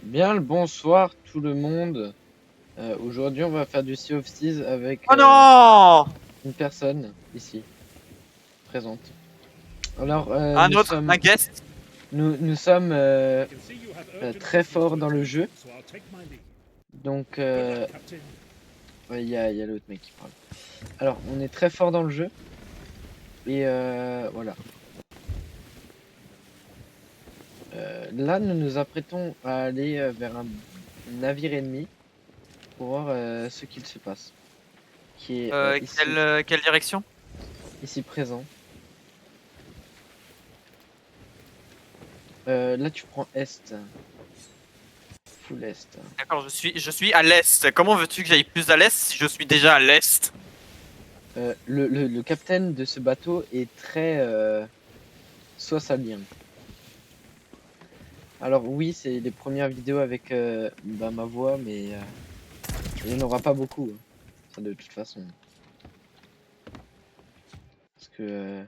Bien le bonsoir tout le monde. Aujourd'hui on va faire du Sea of Thieves avec Oh non! une personne ici présente. Alors Un autre, un guest. nous sommes très forts dans le jeu. Donc il y a l'autre mec qui parle. Alors on est très fort dans le jeu et voilà. Là nous nous apprêtons à aller vers un navire ennemi pour voir ce qu'il se passe. Qui est Quelle direction? ici présent. Là, tu prends Est. Full Est. D'accord, je suis à l'est. Comment veux-tu que j'aille plus à l'est si je suis déjà à l'est? Le capitaine de ce bateau est très soissalien. Alors oui, c'est les premières vidéos avec ma voix, mais il n'y en aura pas beaucoup. Ça, de toute façon. Parce que,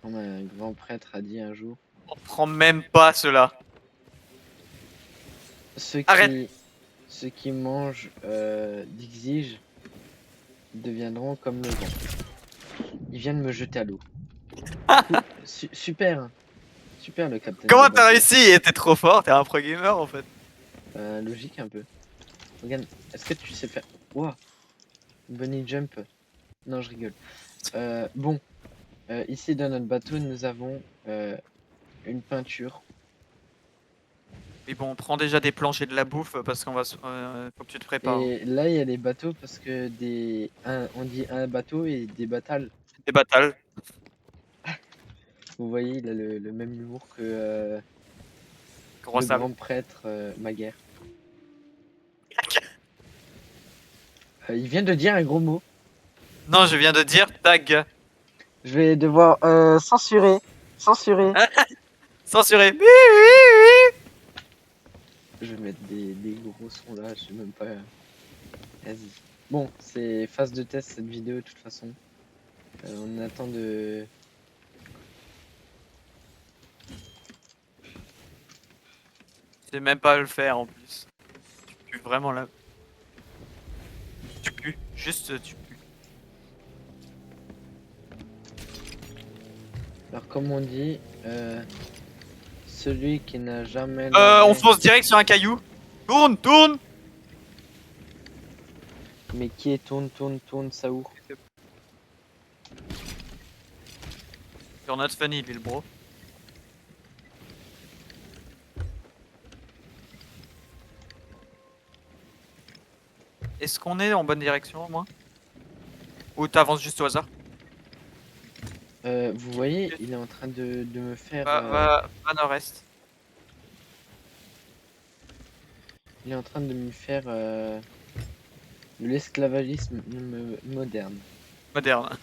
comme un grand prêtre a dit un jour, On prend même pas cela. ceux Arrête! qui, ceux qui mangent d'exige deviendront comme le vent. Il vient de me jeter à l'eau. Super, super le capitaine de Comment t'as bateau. réussi? T'es trop fort, t'es un pro gamer en fait. Logique un peu. Regarde, est-ce que tu sais faire... Ouah, bunny jump. Non, je rigole. Bon, ici dans notre bateau, nous avons une peinture. Mais bon, on prend déjà des planches et de la bouffe parce qu'on va. Faut que tu te prépares. Et là, il y a les bateaux parce que on dit un bateau et des batals. Des battles. Vous voyez, il a le même humour que Gros le sable. grand prêtre Maguire. Il vient de dire un gros mot. Non, je viens de dire tag. Je vais devoir censurer. Censurer. Censuré. Je vais mettre des gros sons là, je sais même pas. Vas-y. Bon, c'est phase de test cette vidéo de toute façon. On attend de. Je sais même pas le faire en plus. Tu pues vraiment là. Tu pues. Juste tu pues. Alors, comme on dit, celui qui n'a jamais On lavé. fonce direct sur un caillou. Tourne, tourne. Mais qui est tourne, Saour. You're not funny, Bill bro. Est-ce qu'on est en bonne direction au moins? Ou t'avances juste au hasard? Vous voyez, il est en train de me faire. Va nord-est. Il est en train de me faire de l'esclavagisme moderne. Moderne.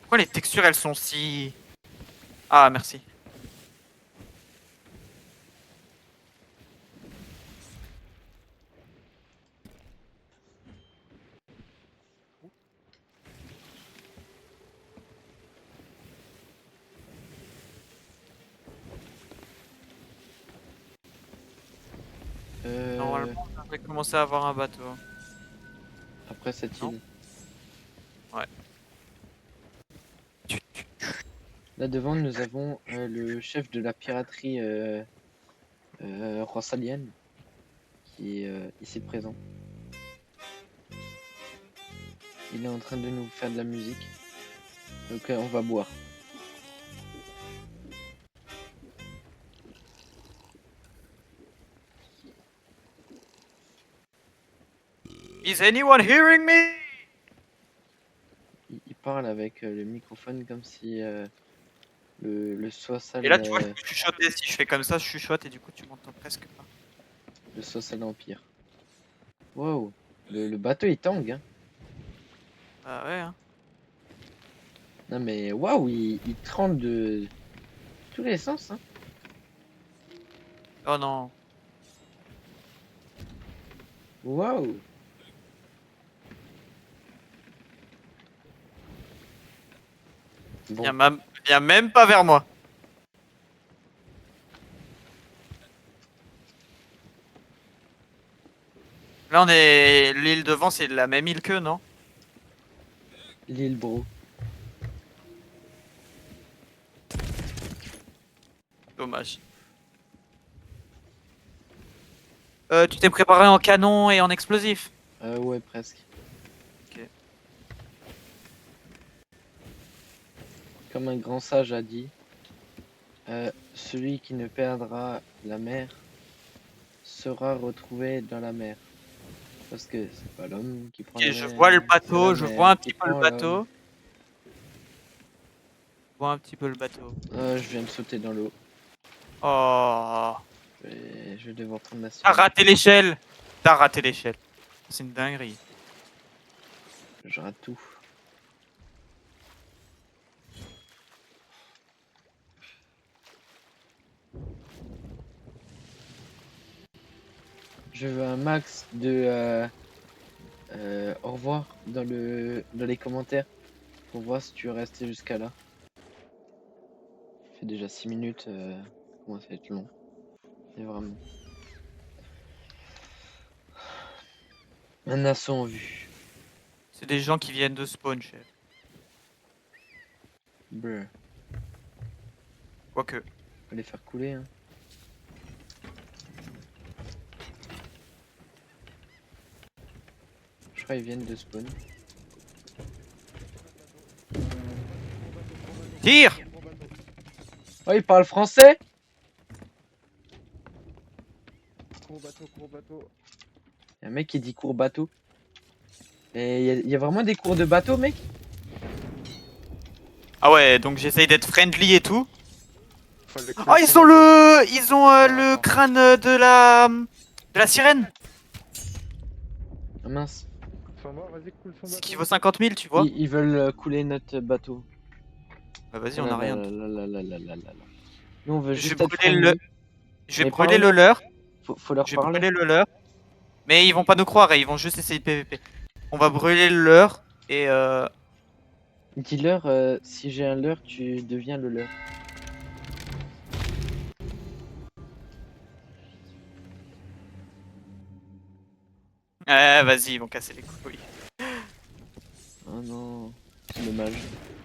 Pourquoi les textures elles sont si... Ah merci. Normalement on devrait commencer à avoir un bateau. Après cette Non. île. Ouais. Là devant, nous avons le chef de la piraterie rossalienne qui est ici présent. Il est en train de nous faire de la musique. Donc on va boire. Is anyone hearing me? Il parle avec le microphone comme si le Soissal, Et là tu vois je peux chuchoter, si je fais comme ça je chuchote et du coup tu m'entends presque pas. le Soissal Empire. Wow, le bateau il tangue, hein. Ah ouais hein. Non mais waouh, il tremble de tous les sens, hein. Oh non. Waouh. Bon, Viens même pas vers moi. Là, on est. L'île devant, c'est la même île qu'eux, non? l'île bro. Dommage. Tu t'es préparé en canon et en explosif? Ouais, presque. Ok. Comme un grand sage a dit, celui qui ne perdra la mer sera retrouvé dans la mer. Parce que c'est pas l'homme qui prend Ok, la je vois le mer, c'est la bateau, je vois mer un qui petit peu le prend l'homme. bateau. Je vois un petit peu le bateau. Je viens de sauter dans l'eau. Oh. Je vais devoir prendre la T'as survie. raté l'échelle. T'as raté l'échelle. C'est une dinguerie. Je rate tout. Je veux un max de au revoir dans les commentaires pour voir si tu es resté jusqu'à là. Ça fait déjà 6 minutes, comment ça va être long. C'est vraiment. Un assaut en vue. C'est des gens qui viennent de spawn, chef. Brr. Quoique. Faut les faire couler, hein. Je crois qu'ils viennent de spawn. Tire. Oh, ils parlent français? Cours bateau. Il y a un mec qui dit cours bateau. Et il y a vraiment des cours de bateau, mec? Ah ouais, donc j'essaye d'être friendly et tout. Fallait Oh, couler ils son ont bateau. ils ont le Attends. crâne de la sirène. Ah mince. Ils sont morts, vas-y, coule son Ce qui bateau. vaut 50 000, tu vois. Ils veulent couler notre bateau. Bah vas-y, Oh on là a là rien. là là là là là là là là. Nous, on veut Je vais juste être brûler le, friendly. je vais Mais brûler le parle-leur. leur. Faut leur Je vais parler. brûler le leur. Mais ils vont pas nous croire et ils vont juste essayer de PVP. On va brûler le leur et Dis-leur, si j'ai un leurre, tu deviens le leur. vas-y, ils vont casser les couilles. Oh non, c'est dommage.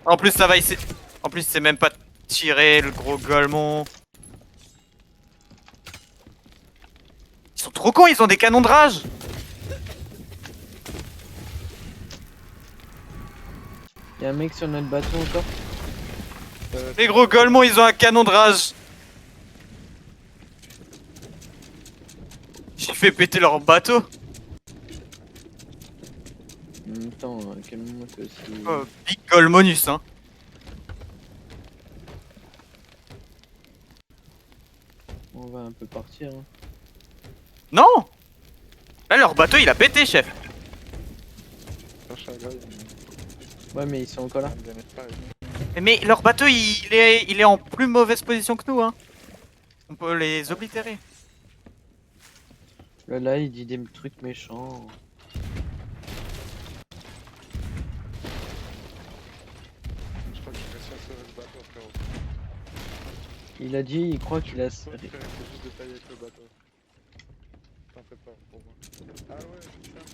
En plus, ça va, en plus, c'est même pas tiré le gros golemon. Ils sont trop cons, ils ont des canons de rage. Y'a un mec sur notre bateau encore? Les gros golemons, ils ont un canon de rage. J'ai fait péter leur bateau. En même temps, calme-moi toi aussi. Oh, Big Golmonus, hein. On va un peu partir. Hein. Non. Là, leur bateau, il a pété, chef. Cherche un gars, Ouais, mais ils sont encore là. il vient pas. Mais leur bateau, il est en plus mauvaise position que nous, hein. On peut les oblitérer. Là, il dit des trucs méchants. Je crois que je vais réussir à sauver le bateau, frérot. Il a dit, il croit qu'il a. Toi, frère, il faut juste détailler avec le bateau. T'en fais pas pour moi. Ah ouais, putain.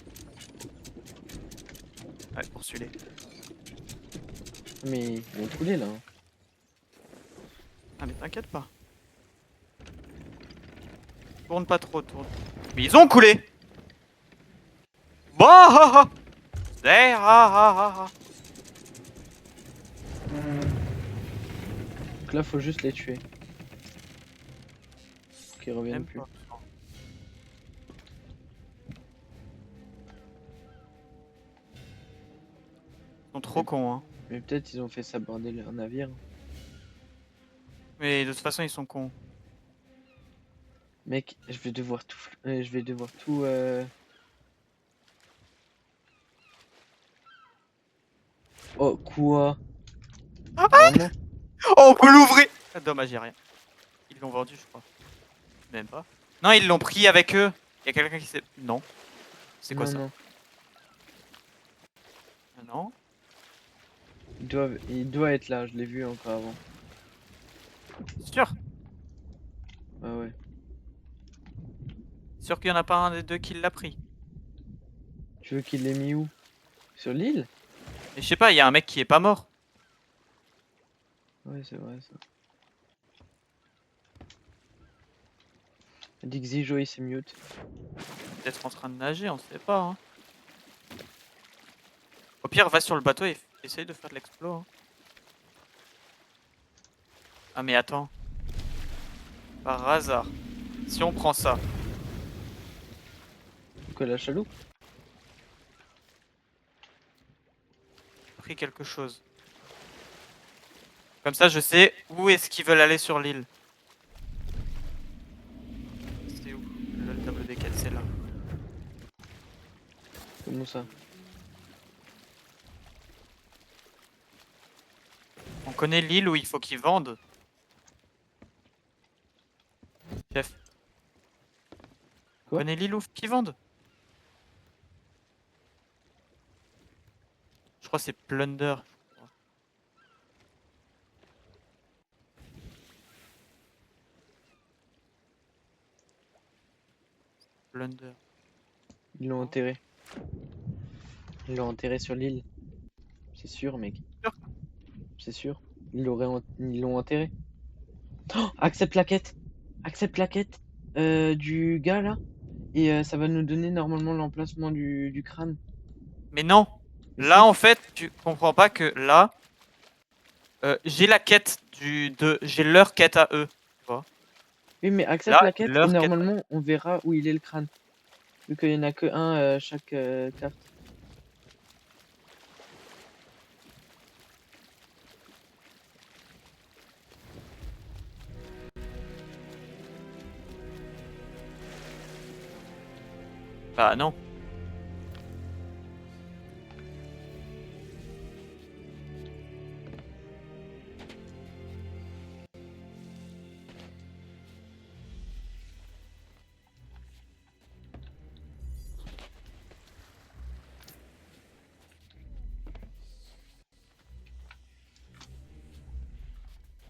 Ouais, poursuis-les. Mais ils vont couler là. Hein. Ah, mais t'inquiète pas. Tourne pas trop, tourne. Mais ils ont coulé. Bah ha ha. Eh, ha ha ha ha. Donc là, faut juste les tuer. Pour qu'ils reviennent Même plus. pas. Ils sont trop cons, hein. Mais peut-être ils ont fait saborder leur navire. Mais de toute façon, ils sont cons. Mec, je vais devoir tout. Je vais devoir tout. Oh, quoi? Vraiment? Oh, on peut l'ouvrir. Ah, dommage, y'a rien. Ils l'ont vendu, je crois. Même pas. Non, ils l'ont pris avec eux. Y'a quelqu'un qui s'est. Non. C'est quoi Non, ça? non. Ah non. Il doit être là, je l'ai vu encore avant. Sûr? Ah ouais. Sûr qu'il y en a pas un des deux qui l'a pris. Tu veux qu'il l'ait mis où? Sur l'île? Et je sais pas, il y a un mec qui est pas mort. Ouais, c'est vrai ça. Elle dit que Zijo il s'est mute. Peut-être en train de nager, on sait pas. Hein. Au pire, va sur le bateau et essaye de faire de l'explo. Hein. Ah mais attends. Par hasard. Si on prend ça. Que la chaloupe? Pris quelque chose. Comme ça, je sais où est-ce qu'ils veulent aller sur l'île. C'est où? Le tableau des quêtes, c'est là. Comment ça? On connaît l'île où il faut qu'ils vendent. Chef. On Quoi? connaît l'île où qu'ils vendent. Je crois que c'est Plunder. Plunder. Ils l'ont enterré. Ils l'ont enterré sur l'île. C'est sûr, mec. Sûr. C'est sûr. Ils l'ont enterré. Oh, accepte la quête. Accepte la quête du gars là. Et ça va nous donner normalement l'emplacement du crâne. Mais non. Mais Là, si. en fait, tu comprends pas que là, j'ai la quête j'ai leur quête à eux. Tu vois. Oui, mais accepte Là, la quête et leur quête. normalement on verra où il est le crâne. Vu qu'il y en a que un chaque carte. Bah non.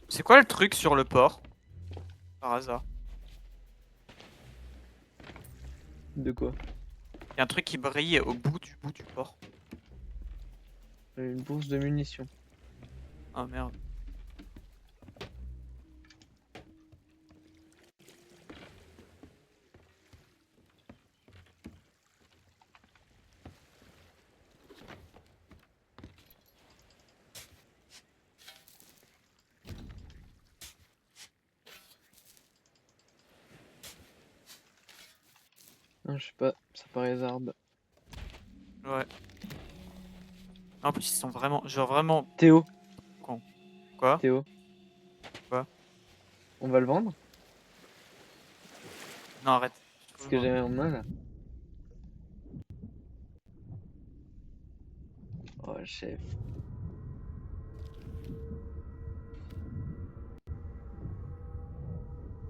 C'est quoi le truc sur le port? Par hasard. De quoi? Il y a un truc qui brille au bout du port. Une bourse de munitions. Ah merde. Non, je sais pas, ça paraît zarbe. Ouais. En plus, ils sont vraiment. Genre vraiment. Théo, Quoi? Théo. Quoi? On va le vendre? Non, arrête. Ce que j'ai en main là. Oh, chef.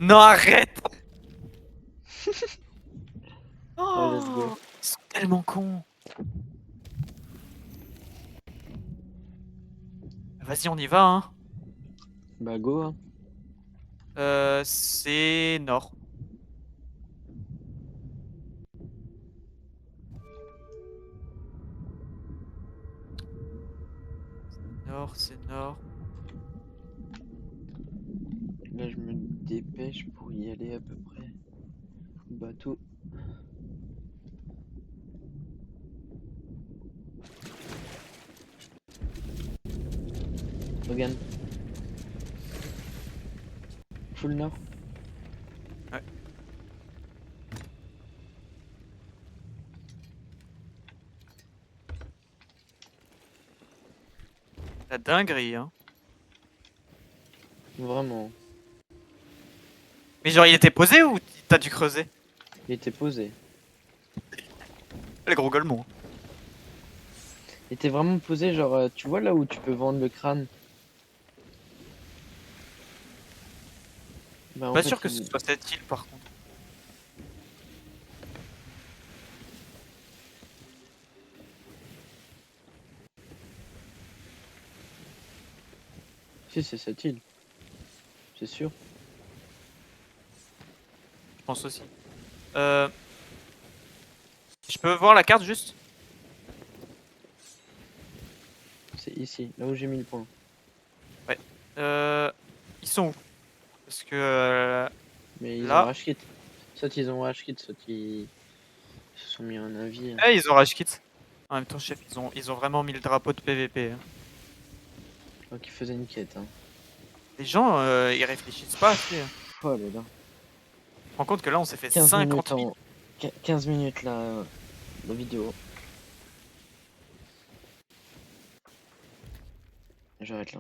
Non, arrête! Oh, let's go. Ils sont tellement cons. Vas-y, on y va, hein. Bah, go, hein. C'est nord. Nord, c'est nord. Là, je me dépêche pour y aller à peu près. Bateau. Regarde. Full nord. Ouais. La dinguerie, hein. Vraiment. Mais genre, il était posé ou t'as dû creuser? Il était posé. Les gros gueulements. Il était vraiment posé, genre, tu vois là où tu peux vendre le crâne? Bah, en Pas fait, sûr que ce soit cette île, par contre. Si, c'est cette île. C'est sûr. Je pense aussi. Je peux voir la carte juste? C'est ici, là où j'ai mis le point. Ils sont où? Parce que Mais ils là- ont rage quit. Soit ils ont rage quit, soit ils se sont mis un avis. ils ont rage quit. En même temps, chef, ils ont vraiment mis le drapeau de PVP. Hein. Donc ils faisaient une quête. Hein. Les gens, ils réfléchissent pas assez. Hein. Oh là là. Tu te rends compte que là, on s'est fait 15 50 minutes 000. 15 minutes là, la vidéo. J'arrête là.